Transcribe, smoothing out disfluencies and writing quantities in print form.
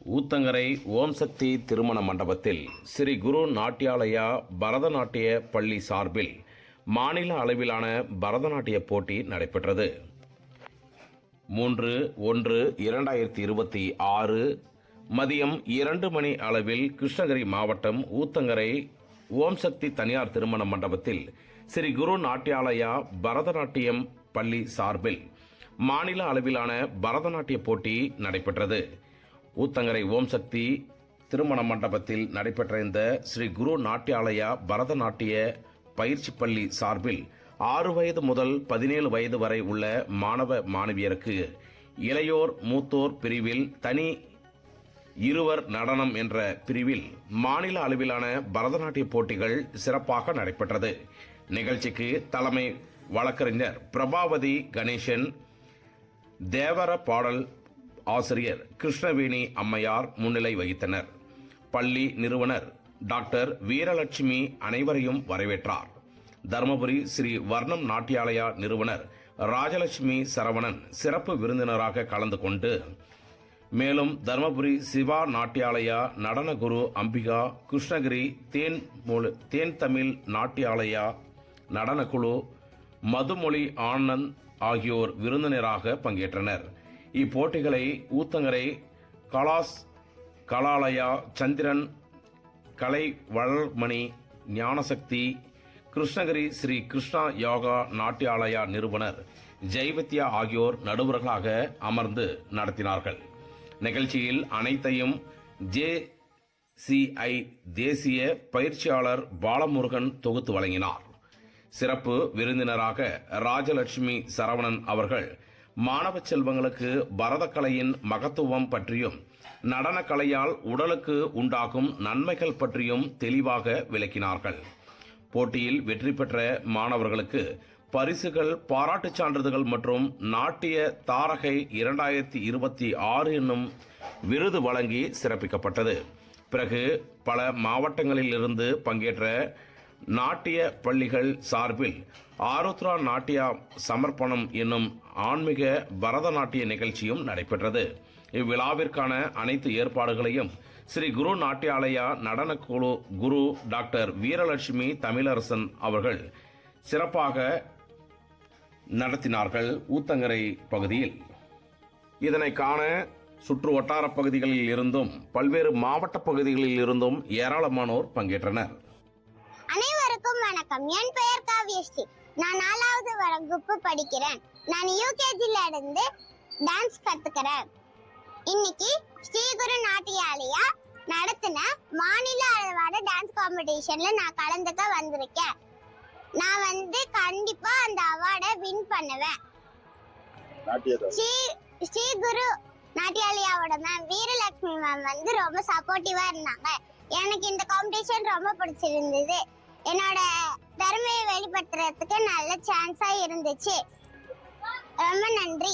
ஊத்தங்கரை ஓம் சக்தி திருமண மண்டபத்தில் ஸ்ரீ குரு நாட்டியாலயா பரதநாட்டிய பள்ளி சார்பில் மாநில அளவிலான பரதநாட்டிய போட்டி நடைபெற்றது. 3/1/2026 மதியம் 2 மணி அளவில் கிருஷ்ணகிரி மாவட்டம் ஊத்தங்கரை ஓம் சக்தி தனியார் திருமண மண்டபத்தில் ஸ்ரீ குரு நாட்டியாலயா பரதநாட்டியம் பள்ளி சார்பில் மாநில அளவிலான பரதநாட்டிய போட்டி நடைபெற்றது. ஊத்தங்கரை ஓம் சக்தி திருமண மண்டபத்தில் நடைபெற்ற இந்த ஸ்ரீ குரு நாட்டியாலயா பரதநாட்டிய பயிற்சி பள்ளி சார்பில் 6 வயது முதல் 17 வயது வரை உள்ள மாணவ மாணவியருக்கு இளையோர் மூத்தோர் பிரிவில் தனி இருவர் நடனம் என்ற பிரிவில் மாநில அளவிலான பரதநாட்டிய போட்டிகள் சிறப்பாக நடைபெற்றது. நிகழ்ச்சிக்கு தலைமை வழக்கறிஞர் பிரபாவதி கணேசன், தேவர பாடல் ஆசிரியர் கிருஷ்ணவேணி அம்மையார் முன்னிலை வகித்தனர். பள்ளி நிறுவனர் டாக்டர் வீரலட்சுமி அனைவரையும் வரவேற்றார். தருமபுரி ஸ்ரீ வர்ணம் நாட்டியாலயா நிறுவனர் ராஜலட்சுமி சரவணன் சிறப்பு விருந்தினராக கலந்து கொண்டு, மேலும் தருமபுரி சிவா நாட்டியாலயா நடன குரு அம்பிகா, கிருஷ்ணகிரி தேன் தமிழ் நாட்டியாலயா நடனக்குழு மதுமொழி ஆனந்த் ஆகியோர் விருந்தினராக பங்கேற்றனர். இப்போட்டிகளை ஊத்தங்கரை கலாலயா சந்திரன், கலை வளர்மணி, ஞானசக்தி, கிருஷ்ணகிரி ஸ்ரீ கிருஷ்ணா யோகா நாட்டியாலயா நிறுவனர் ஜெய்வித்யா ஆகியோர் நடுவர்களாக அமர்ந்து நடத்தினார்கள். நிகழ்ச்சியில் அனைத்தையும் JCI தேசிய பயிற்சியாளர் பாலமுருகன் தொகுத்து வழங்கினார். சிறப்பு விருந்தினராக ராஜலட்சுமி சரவணன் அவர்கள் மாணவ செல்வங்களுக்கு பரதக்கலையின் மகத்துவம் பற்றியும் நடனக்கலையால் உடலுக்கு உண்டாகும் நன்மைகள் பற்றியும் தெளிவாக விளக்கினார்கள். போட்டியில் வெற்றி பெற்ற மாணவர்களுக்கு பரிசுகள், பாராட்டுச் சான்றிதழ்கள் மற்றும் நாட்டிய தாரகை 2026 என்னும் விருது வழங்கி சிறப்பிக்கப்பட்டது. பிறகு பல மாவட்டங்களில் இருந்து பங்கேற்ற நாட்டிய பள்ளிகள் சார்பில் ஆருத்ரா நாட்டியா சமர்ப்பணம் என்னும் ஆன்மீக பரதநாட்டிய நிகழ்ச்சியும் நடைபெற்றது. இவ்விழாவிற்கான அனைத்து ஏற்பாடுகளையும் ஸ்ரீ குரு நாட்டியாலயா நடனக்குழு குரு டாக்டர் வீரலட்சுமி தமிழரசன் அவர்கள் சிறப்பாக நடத்தினார்கள். ஊத்தங்கரை பகுதியில் இதனை காண சுற்று வட்டார பகுதிகளில் இருந்தும் பல்வேறு மாவட்ட பகுதிகளில் இருந்தும் ஏராளமானோர் பங்கேற்றனர். அனைவருக்கும் வணக்கம். என் பெயர் காவ்யஸ்ரீ. நான் 4வது வகுப்பு படிக்கிறேன். நான் UKGல இருந்து டான்ஸ் கத்துக்கிறேன். இன்னைக்கு ஸ்ரீ குரு நாட்டியாலயா நடத்தின மாநில அளவான டான்ஸ் காம்படிஷன்ல நான் கலந்துக்க வந்திருக்கேன். நான் கண்டிப்பா அந்த அவார்டை வின் பண்ணுவேன். ஸ்ரீ குரு நாட்டியாலயாவோட மேம் வீரலட்சுமி மேம் ரொம்ப சப்போர்ட்டிவா இருந்தாங்க. எனக்கு இந்த காம்படிஷன் ரொம்ப பிடிச்சிருந்தது. என்னோட திறமையை வெளிப்படுத்துறதுக்கு நல்ல சான்ஸா இருந்துச்சு. ரொம்ப நன்றி.